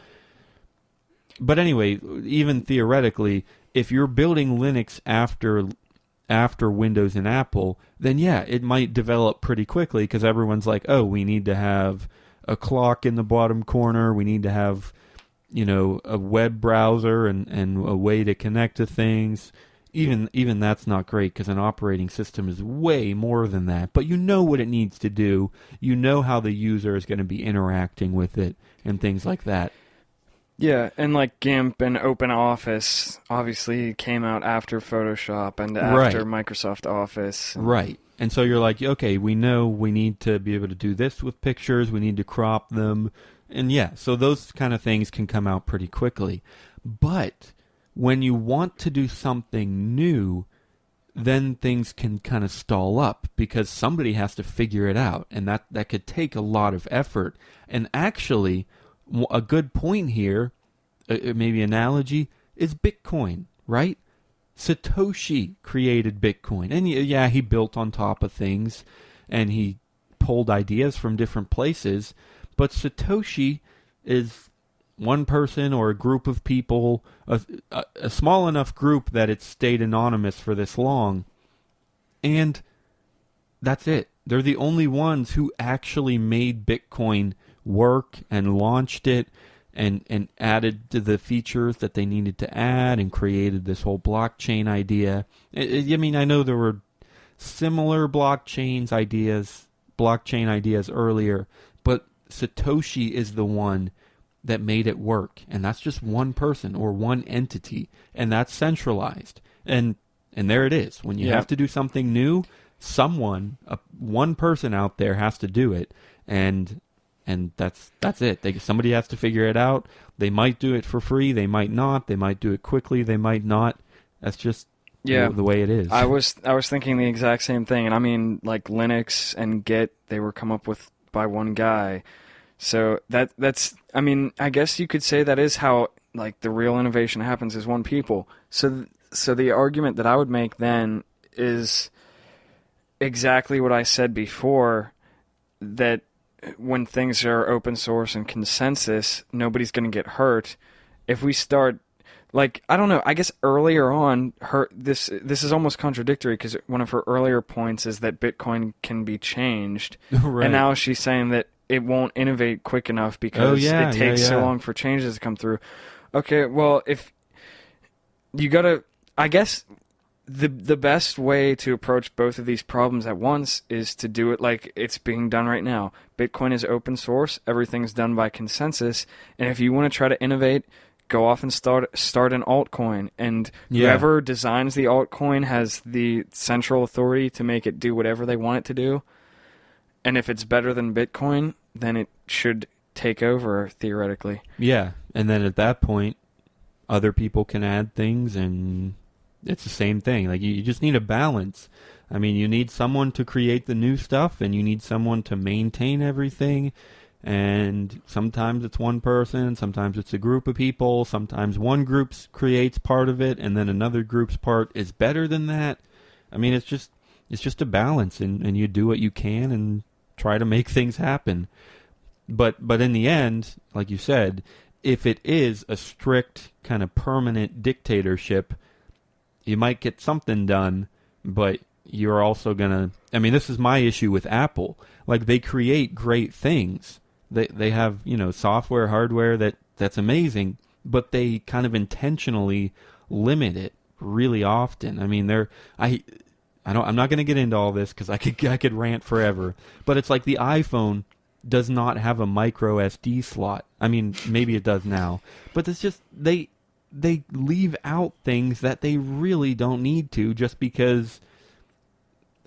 But anyway, even theoretically, if you're building Linux after Windows and Apple, then yeah, it might develop pretty quickly because everyone's like, oh, we need to have a clock in the bottom corner. We need to have, a web browser and a way to connect to things. Even that's not great because an operating system is way more than that. But you know what it needs to do. You know how the user is going to be interacting with it and things like that. Yeah, and like GIMP and OpenOffice obviously came out after Photoshop and after Microsoft Office. Right. And so you're like, okay, we know we need to be able to do this with pictures. We need to crop them. And yeah, so those kind of things can come out pretty quickly. But when you want to do something new, then things can kind of stall up because somebody has to figure it out. And that could take a lot of effort. And actually, a good point here, maybe analogy, is Bitcoin, right? Satoshi created Bitcoin. And yeah, he built on top of things and he pulled ideas from different places. But Satoshi is one person or a group of people, a small enough group that it's stayed anonymous for this long. And that's it. They're the only ones who actually made Bitcoin work and launched it and added to the features that they needed to add and created this whole blockchain idea. I mean, I know there were similar blockchain ideas earlier, but Satoshi is the one that made it work, and that's just one person or one entity, and that's centralized. And there it is. When you have to do something new, one person out there has to do it, and that's it. Somebody has to figure it out. They might do it for free. They might not. They might do it quickly. They might not. That's just the way it is. I was thinking the exact same thing. And I mean, like Linux and Git, they were come up with by one guy. So that's I mean, I guess you could say that is how like the real innovation happens is one people. So the argument that I would make then is exactly what I said before, that when things are open source and consensus, nobody's going to get hurt. If we start, like, I don't know, I guess earlier on, this is almost contradictory because one of her earlier points is that Bitcoin can be changed. Right. And now she's saying that it won't innovate quick enough because it takes so long for changes to come through. Okay, well, if you got to, I guess the best way to approach both of these problems at once is to do it like it's being done right now. Bitcoin is open source. Everything's done by consensus. And if you want to try to innovate, go off and start an altcoin. And whoever designs the altcoin has the central authority to make it do whatever they want it to do. And if it's better than Bitcoin, then it should take over, theoretically. Yeah, and then at that point, other people can add things, and it's the same thing. Like you just need a balance. I mean, you need someone to create the new stuff, and you need someone to maintain everything. And sometimes it's one person, sometimes it's a group of people, sometimes one group creates part of it, and then another group's part is better than that. I mean, it's just a balance, and you do what you can and try to make things happen. But in the end, like you said, if it is a strict kind of permanent dictatorship, you might get something done, but you're also going to... I mean, this is my issue with Apple. Like, they create great things. They have, software, hardware that's amazing, but they kind of intentionally limit it really often. I mean, I'm not going to get into all this because I could rant forever, but it's like the iPhone does not have a micro SD slot. I mean, maybe it does now, but it's just they leave out things that they really don't need to just because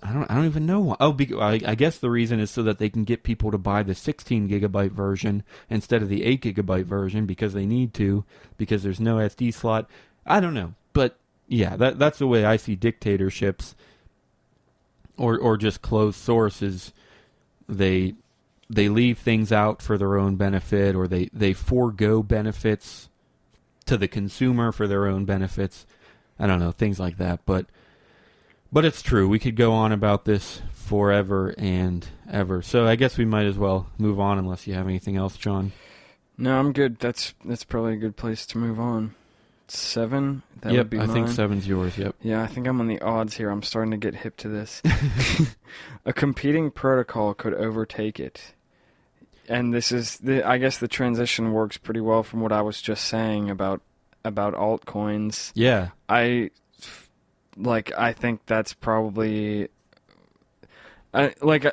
I don't even know why. Oh, I guess the reason is so that they can get people to buy the 16 gigabyte version instead of the 8 gigabyte version because they need to, because there's no SD slot. I don't know, but yeah, that's the way I see dictatorships or just closed sources. They leave things out for their own benefit, or they forego benefits to the consumer for their own benefits. I don't know, things like that. But it's true. We could go on about this forever and ever. So I guess we might as well move on unless you have anything else, John. No, I'm good. That's probably a good place to move on. 7? That Yep, would be I mine. think 7's yours, yep. Yeah, I think I'm on the odds here. I'm starting to get hip to this. A competing protocol could overtake it. And this is, I guess the transition works pretty well from what I was just saying about altcoins. Yeah. I think that's probably... like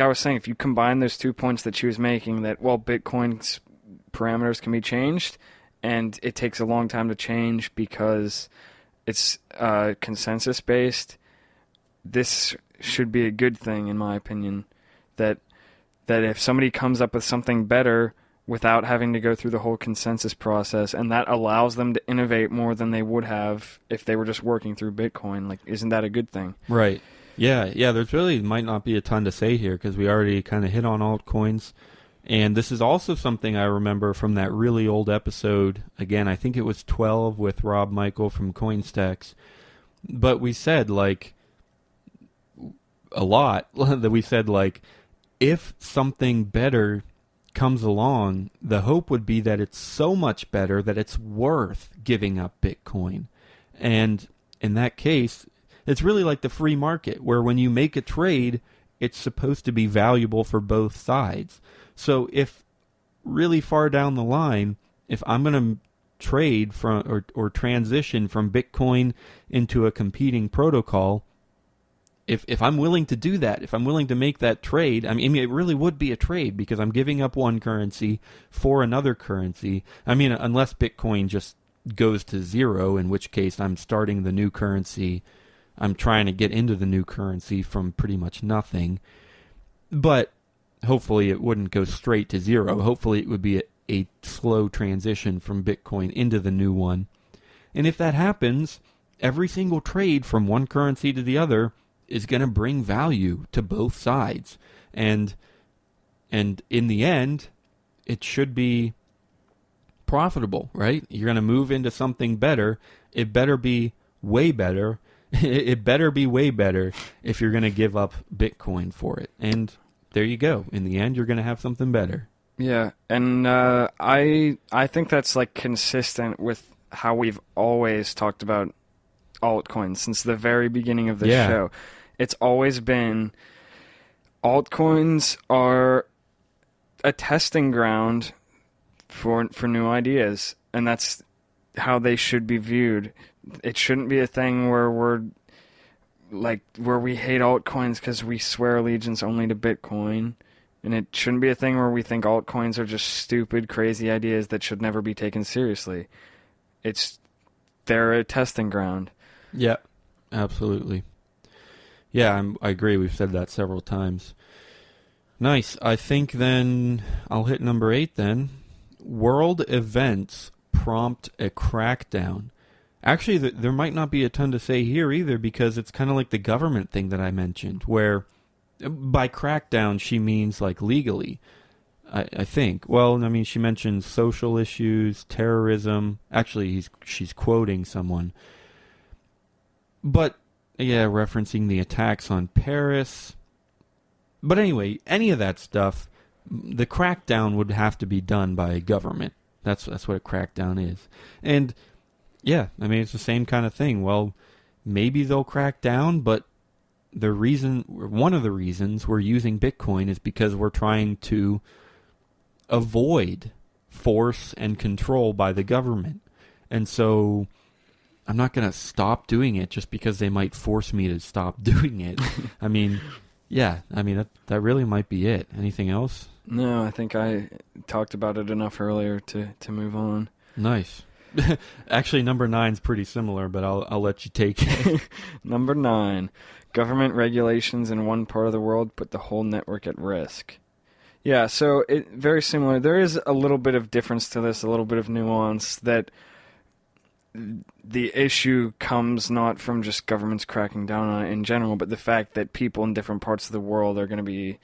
I was saying, if you combine those 2 points that she was making, that, well, Bitcoin's parameters can be changed, and it takes a long time to change because it's consensus-based, this should be a good thing, in my opinion, that if somebody comes up with something better without having to go through the whole consensus process, and that allows them to innovate more than they would have if they were just working through Bitcoin, like, isn't that a good thing? Right. Yeah, there's really might not be a ton to say here because we already kind of hit on altcoins. And this is also something I remember from that really old episode. Again, I think it was 12 with Rob Michael from CoinStacks. But we said, like, a lot. That we said, like, if something better comes along, the hope would be that it's so much better that it's worth giving up Bitcoin. And in that case, it's really like the free market, where when you make a trade, it's supposed to be valuable for both sides. So if really far down the line, if I'm going to trade from or transition from Bitcoin into a competing protocol, if I'm willing to do that, if I'm willing to make that trade, I mean, it really would be a trade because I'm giving up one currency for another currency. I mean, unless Bitcoin just goes to zero, in which case I'm starting the new currency. I'm trying to get into the new currency from pretty much nothing. But hopefully it wouldn't go straight to zero. Hopefully it would be a slow transition from Bitcoin into the new one. And if that happens, every single trade from one currency to the other is going to bring value to both sides. And in the end, it should be profitable, right? You're going to move into something better. It better be way better. It better be way better if you're going to give up Bitcoin for it. And there you go. In the end, you're going to have something better. Yeah, and I think that's like consistent with how we've always talked about altcoins since the very beginning of the show. It's always been altcoins are a testing ground for new ideas, and that's how they should be viewed. It shouldn't be a thing where we hate altcoins because we swear allegiance only to Bitcoin. And it shouldn't be a thing where we think altcoins are just stupid, crazy ideas that should never be taken seriously. They're a testing ground. Yeah, absolutely. Yeah, I agree. We've said that several times. Nice. I think then I'll hit number 8 then. World events prompt a crackdown. Actually, there might not be a ton to say here either because it's kind of like the government thing that I mentioned, where by crackdown she means like legally, I think. Well, I mean, she mentions social issues, terrorism. Actually, she's quoting someone. But, yeah, referencing the attacks on Paris. But anyway, any of that stuff, the crackdown would have to be done by a government. That's what a crackdown is. And yeah, I mean, it's the same kind of thing. Well, maybe they'll crack down, but one of the reasons we're using Bitcoin is because we're trying to avoid force and control by the government. And so I'm not going to stop doing it just because they might force me to stop doing it. I mean, yeah, I mean, that really might be it. Anything else? No, I think I talked about it enough earlier to move on. Nice. Actually, number 9's pretty similar, but I'll let you take it. Number 9, government regulations in one part of the world put the whole network at risk. Yeah, so very similar. There is a little bit of difference to this, a little bit of nuance, that the issue comes not from just governments cracking down on it in general, but the fact that people in different parts of the world are going to be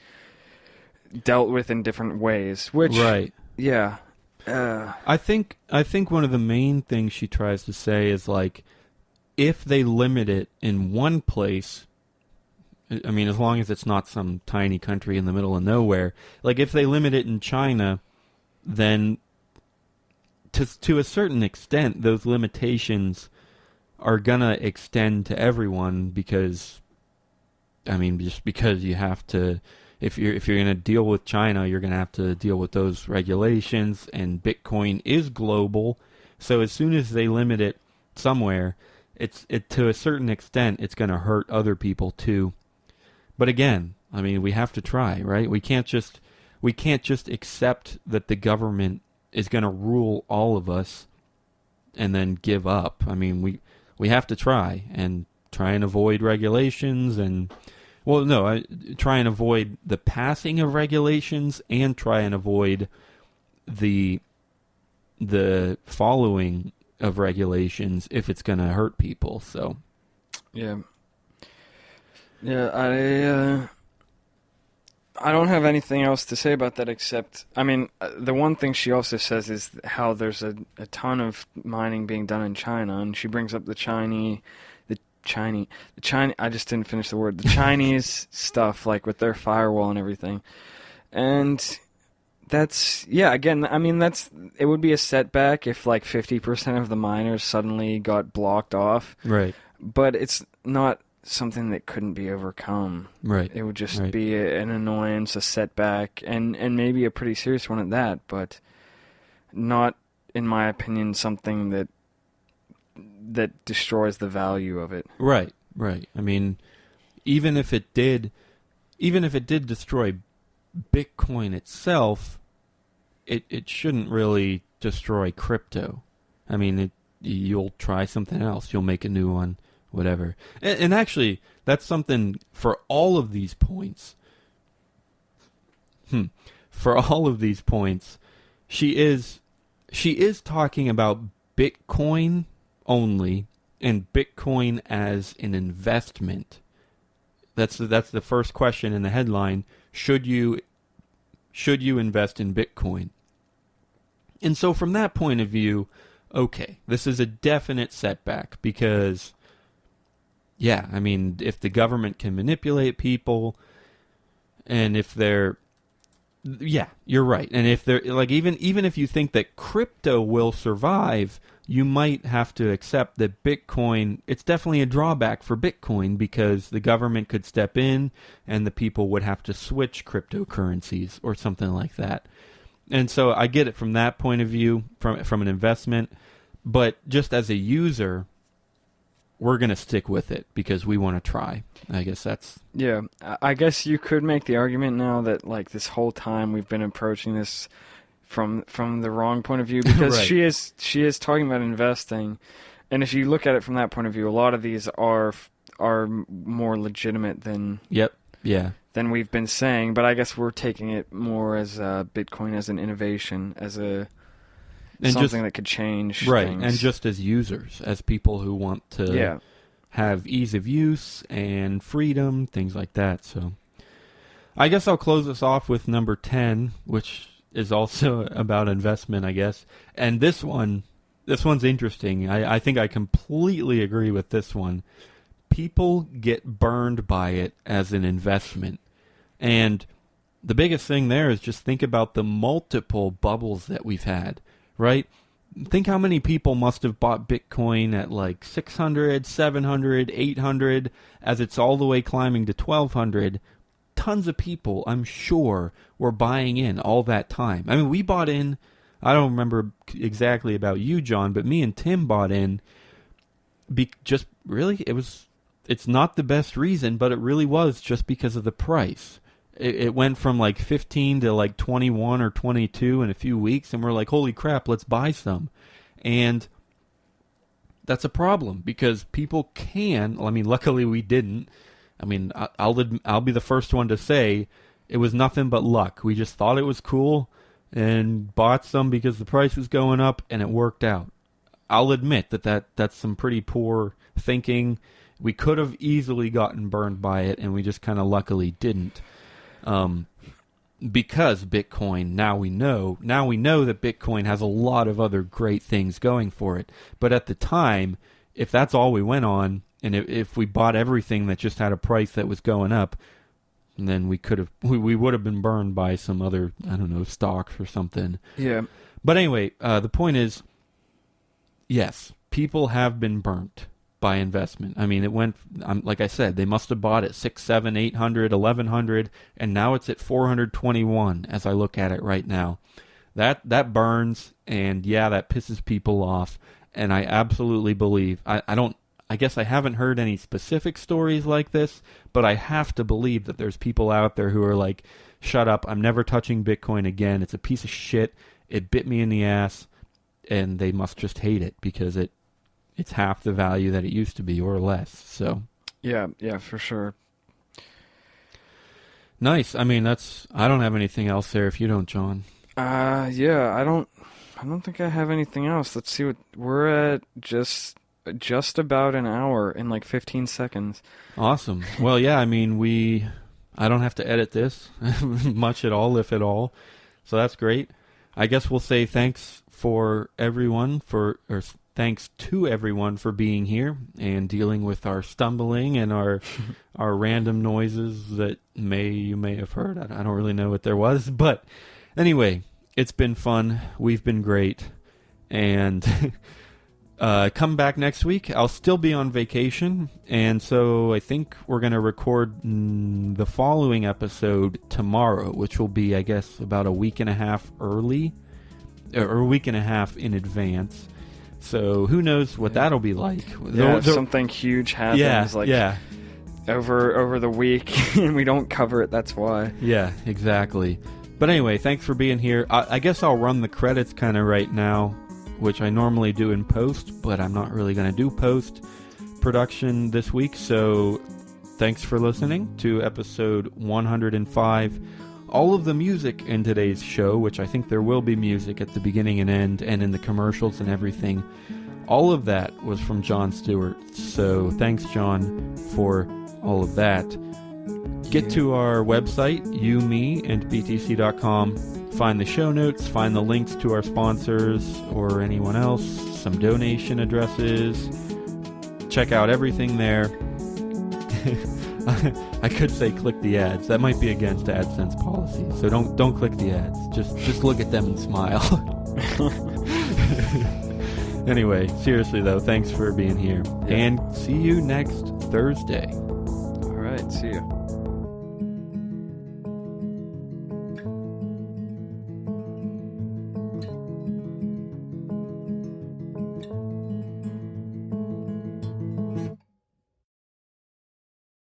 dealt with in different ways. Which, right. Yeah. I think one of the main things she tries to say is, like, if they limit it in one place, I mean, as long as it's not some tiny country in the middle of nowhere, like if they limit it in China, then to a certain extent, those limitations are gonna extend to everyone because, I mean, just because you have to, if you're gonna deal with China, you're gonna have to deal with those regulations, and Bitcoin is global, so as soon as they limit it somewhere, it to a certain extent, it's gonna hurt other people too. But again, I mean, we have to try, right? We can't just accept that the government is going to rule all of us and then give up. I mean, we have to try and avoid regulations and, well, no, try and avoid the passing of regulations and try and avoid the following of regulations if it's going to hurt people. So, yeah, I don't have anything else to say about that except, I mean, the one thing she also says is how there's a ton of mining being done in China, and she brings up the Chinese, I just didn't finish the word, the Chinese stuff, like with their firewall and everything. And that's, yeah, again, I mean, it would be a setback if like 50% of the miners suddenly got blocked off. Right. But it's not something that couldn't be overcome. Right. It would just be an annoyance, a setback, and maybe a pretty serious one at that, but not, in my opinion, something that destroys the value of it. Right. I mean, even if it did destroy Bitcoin itself, it shouldn't really destroy crypto. I mean, you'll try something else. You'll make a new one. Whatever. And actually, that's something for all of these points. For all of these points, she is talking about Bitcoin only and Bitcoin as an investment. That's the first question in the headline. Should you invest in Bitcoin? And so from that point of view, okay, this is a definite setback because, yeah, I mean, if the government can manipulate people, and if they're, yeah, you're right. And if they're, like, even if you think that crypto will survive, you might have to accept that Bitcoin, it's definitely a drawback for Bitcoin because the government could step in and the people would have to switch cryptocurrencies or something like that. And so I get it from that point of view, from an investment, but just as a user, we're going to stick with it because we want to try. I guess that's... Yeah, I guess you could make the argument now that, like, this whole time we've been approaching this from the wrong point of view because right. she is talking about investing, and if you look at it from that point of view, a lot of these are more legitimate than... Yep, yeah. Than we've been saying, but I guess we're taking it more as Bitcoin as an innovation, as something that could change things. And just as users, as people who want to have ease of use and freedom, things like that. So I guess I'll close this off with number 10, which is also about investment, I guess. And this one's interesting. I think I completely agree with this one. People get burned by it as an investment. And the biggest thing there is just think about the multiple bubbles that we've had, right? Think how many people must have bought Bitcoin at like 600, 700, 800, as it's all the way climbing to 1,200. Tons of people, I'm sure, were buying in all that time. I mean, we bought in, I don't remember exactly about you, John, but me and Tim bought in. It's not the best reason, but it really was just because of the price. It went from like 15 to like 21 or 22 in a few weeks, and we're like, holy crap, let's buy some. And that's a problem because people can, I mean, luckily we didn't. I mean, I'll be the first one to say it was nothing but luck. We just thought it was cool and bought some because the price was going up, and it worked out. I'll admit that's some pretty poor thinking. We could have easily gotten burned by it, and we just kind of luckily didn't. Because Bitcoin, now we know that Bitcoin has a lot of other great things going for it. But at the time, if that's all we went on, and if we bought everything that just had a price that was going up, and then we would have been burned by some other, I don't know, stocks or something. Yeah. But anyway, the point is, yes, people have been burnt by investment. I mean, it went, like I said, they must have bought it 600, 700, 800, 1100, and now it's at 421 as I look at it right now. That burns, and yeah, that pisses people off, and I absolutely believe, I guess I haven't heard any specific stories like this, but I have to believe that there's people out there who are like, shut up, I'm never touching Bitcoin again, it's a piece of shit, it bit me in the ass, and they must just hate it because it's half the value that it used to be or less. So yeah, for sure. Nice. I mean, I don't have anything else there if you don't, John. Yeah, I don't think I have anything else. Let's see what we're at. Just about an hour in like 15 seconds. Awesome. Well, yeah, I mean, I don't have to edit this much at all, if at all. So that's great. I guess we'll say thanks to everyone for being here and dealing with our stumbling and our random noises that you may have heard. I don't really know what there was, but anyway, it's been fun. We've been great, and come back next week. I'll still be on vacation, and so I think we're going to record the following episode tomorrow, which will be, I guess, about a week and a half early, or a week and a half in advance. So who knows what that'll be like? Yeah, if something huge happens, over the week, and we don't cover it. That's why. Yeah, exactly. But anyway, thanks for being here. I guess I'll run the credits kind of right now, which I normally do in post, but I'm not really going to do post production this week. So thanks for listening to episode 105. All of the music in today's show, which I think there will be music at the beginning and end and in the commercials and everything, all of that was from John Stewart. So thanks, John, for all of that. Get to our website, youmeandbtc.com. Find the show notes, find the links to our sponsors or anyone else, some donation addresses. Check out everything there. I could say click the ads. That might be against AdSense policy. So don't click the ads. Just look at them and smile. Anyway, seriously though, thanks for being here. Yeah. And see you next Thursday. All right, see you.